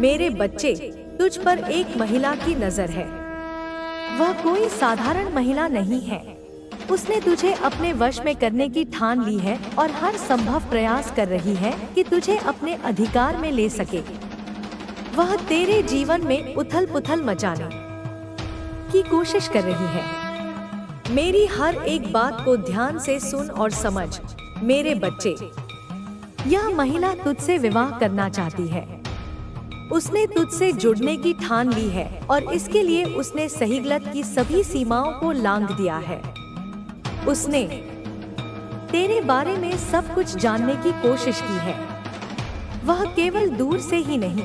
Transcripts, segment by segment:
मेरे बच्चे, तुझ पर एक महिला की नजर है। वह कोई साधारण महिला नहीं है। उसने तुझे अपने वश में करने की ठान ली है और हर संभव प्रयास कर रही है कि तुझे अपने अधिकार में ले सके। वह तेरे जीवन में उथल-पुथल मचाने की कोशिश कर रही है। मेरी हर एक बात को ध्यान से सुन और समझ। मेरे बच्चे, यह महिला तुझसे विवाह करना चाहती है। उसने तुझसे जुड़ने की ठान ली है और इसके लिए उसने सही गलत की सभी सीमाओं को लांघ दिया है। उसने तेरे बारे में सब कुछ जानने की कोशिश की है। वह केवल दूर से ही नहीं,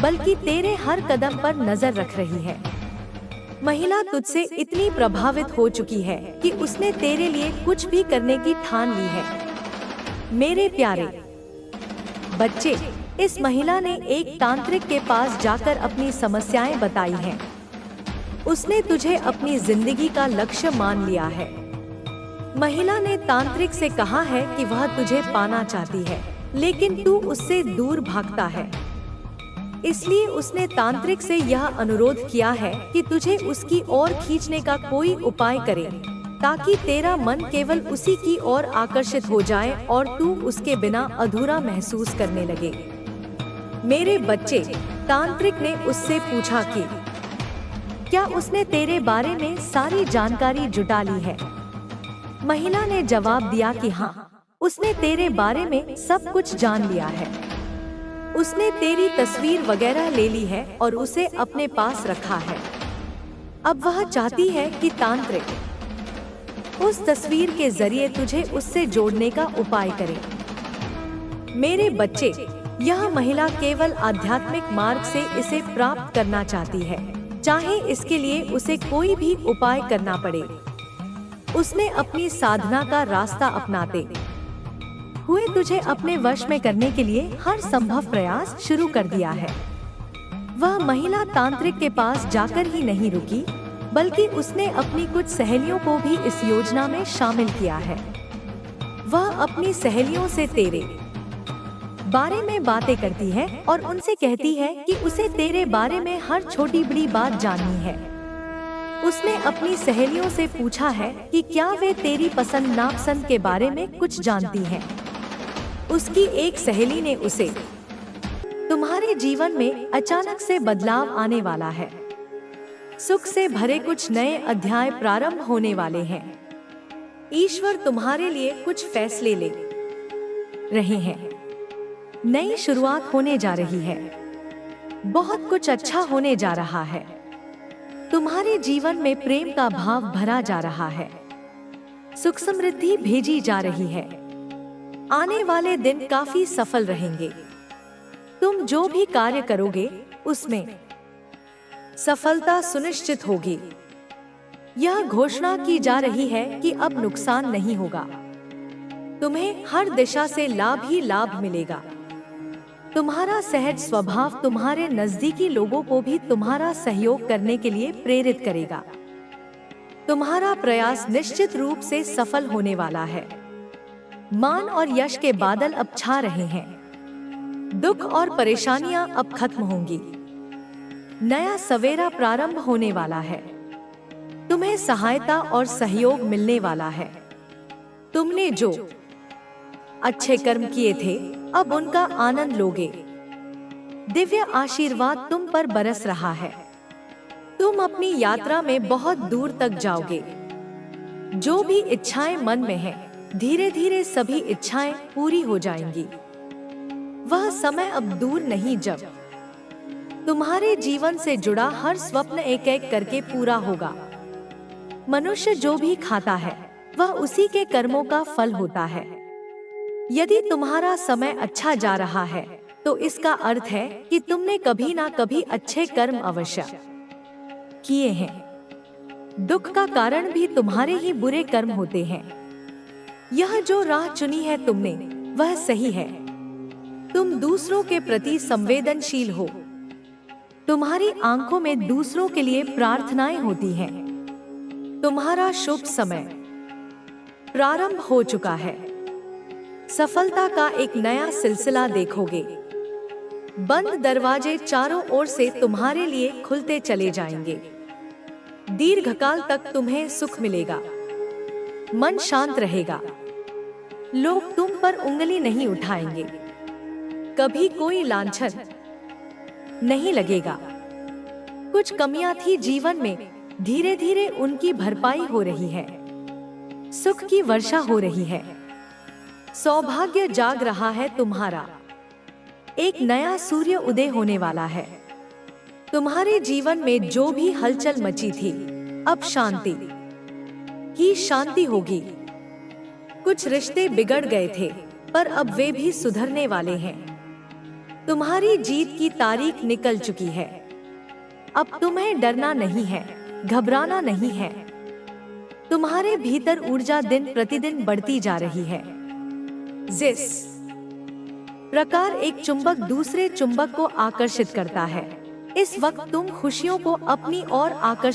बल्कि तेरे हर कदम पर नजर रख रही है। महिला तुझसे इतनी प्रभावित हो चुकी है कि उसने तेरे लिए कुछ भी करने की ठान ली है। मेरे प्यारे बच्चे, इस महिला ने एक तांत्रिक के पास जाकर अपनी समस्याएं बताई हैं। उसने तुझे अपनी जिंदगी का लक्ष्य मान लिया है। महिला ने तांत्रिक से कहा है कि वह तुझे पाना चाहती है, लेकिन तू उससे दूर भागता है। इसलिए उसने तांत्रिक से यह अनुरोध किया है कि तुझे उसकी ओर खींचने का कोई उपाय करे, ताकि तेरा मन केवल उसी की ओर आकर्षित हो जाए और तू उसके बिना अधूरा महसूस करने लगे। मेरे बच्चे, तांत्रिक ने उससे पूछा कि क्या उसने तेरे बारे में सारी जानकारी जुटा ली है। महिला ने जवाब दिया कि हाँ, उसने तेरे बारे में सब कुछ जान लिया है। उसने तेरी तस्वीर वगैरह ले ली है और उसे अपने पास रखा है। अब वह चाहती है कि तांत्रिक उस तस्वीर के जरिए तुझे उससे जोड़ने का उपाय करे। मेरे बच्चे, यह महिला केवल आध्यात्मिक मार्ग से इसे प्राप्त करना चाहती है, चाहे इसके लिए उसे कोई भी उपाय करना पड़े। उसने अपनी साधना का रास्ता अपनाते हुए तुझे अपने वश में करने के लिए हर संभव प्रयास शुरू कर दिया है। वह महिला तांत्रिक के पास जाकर ही नहीं रुकी, बल्कि उसने अपनी कुछ सहेलियों को भी इस योजना में शामिल किया है। वह अपनी सहेलियों से तेरे बारे में बातें करती है और उनसे कहती है कि उसे तेरे बारे में हर छोटी बड़ी बात जाननी है। उसने अपनी सहेलियों से पूछा है कि क्या वे तेरी पसंद नापसंद के बारे में कुछ जानती हैं। उसकी एक सहेली ने उसे तुम्हारे जीवन में अचानक से बदलाव आने वाला है, सुख से भरे कुछ नए अध्याय प्रारंभ होने वाले हैं, ईश्वर तुम्हारे लिए कुछ फैसले ले रहे हैं, नई शुरुआत होने जा रही है, बहुत कुछ अच्छा होने जा रहा है, तुम्हारे जीवन में प्रेम का भाव भरा जा रहा है, सुख समृद्धि भेजी जा रही है, आने वाले दिन काफी सफल रहेंगे। तुम जो भी कार्य करोगे उसमें सफलता सुनिश्चित होगी। यह घोषणा की जा रही है कि अब नुकसान नहीं होगा, तुम्हें हर दिशा से लाभ ही लाभ मिलेगा। तुम्हारा सहज स्वभाव तुम्हारे नजदीकी लोगों को भी तुम्हारा सहयोग करने के लिए प्रेरित करेगा। तुम्हारा प्रयास निश्चित रूप से सफल होने वाला है। मान और यश के बादल अब छा रहे हैं। दुख और परेशानियां अब खत्म होंगी। नया सवेरा प्रारंभ होने वाला है। तुम्हें सहायता और सहयोग मिलने वाला है। तुमने जो अच्छे कर्म किए थे, अब उनका आनंद लोगे। दिव्य आशीर्वाद तुम पर बरस रहा है। तुम अपनी यात्रा में बहुत दूर तक जाओगे। जो भी इच्छाएं मन में हैं, धीरे धीरे सभी इच्छाएं पूरी हो जाएंगी। वह समय अब दूर नहीं जब तुम्हारे जीवन से जुड़ा हर स्वप्न एक एक करके पूरा होगा। मनुष्य जो भी खाता है वह उसी के कर्मों का फल होता है। यदि तुम्हारा समय अच्छा जा रहा है तो इसका अर्थ है कि तुमने कभी ना कभी अच्छे कर्म अवश्य किए हैं। दुख का कारण भी तुम्हारे ही बुरे कर्म होते हैं। यह जो राह चुनी है तुमने, वह सही है। तुम दूसरों के प्रति संवेदनशील हो। तुम्हारी आंखों में दूसरों के लिए प्रार्थनाएं होती हैं। तुम्हारा शुभ समय प्रारंभ हो चुका है। सफलता का एक नया सिलसिला देखोगे। बंद दरवाजे चारों ओर से तुम्हारे लिए खुलते चले जाएंगे। दीर्घकाल तक तुम्हें सुख मिलेगा। मन शांत रहेगा। लोग तुम पर उंगली नहीं उठाएंगे। कभी कोई लांछन नहीं लगेगा। कुछ कमियां थी जीवन में, धीरे धीरे उनकी भरपाई हो रही है। सुख की वर्षा हो रही है। सौभाग्य जाग रहा है तुम्हारा। एक नया सूर्य उदय होने वाला है। तुम्हारे जीवन में जो भी हलचल मची थी, अब शांति ही शांति होगी। कुछ रिश्ते बिगड़ गए थे, पर अब वे भी सुधरने वाले हैं। तुम्हारी जीत की तारीख निकल चुकी है। अब तुम्हें डरना नहीं है, घबराना नहीं है। तुम्हारे भीतर ऊर्जा दिन प्रतिदिन बढ़ती जा रही है। जिस प्रकार एक चुंबक दूसरे चुंबक को आकर्षित करता है, इस वक्त तुम खुशियों को अपनी ओर आकर्षित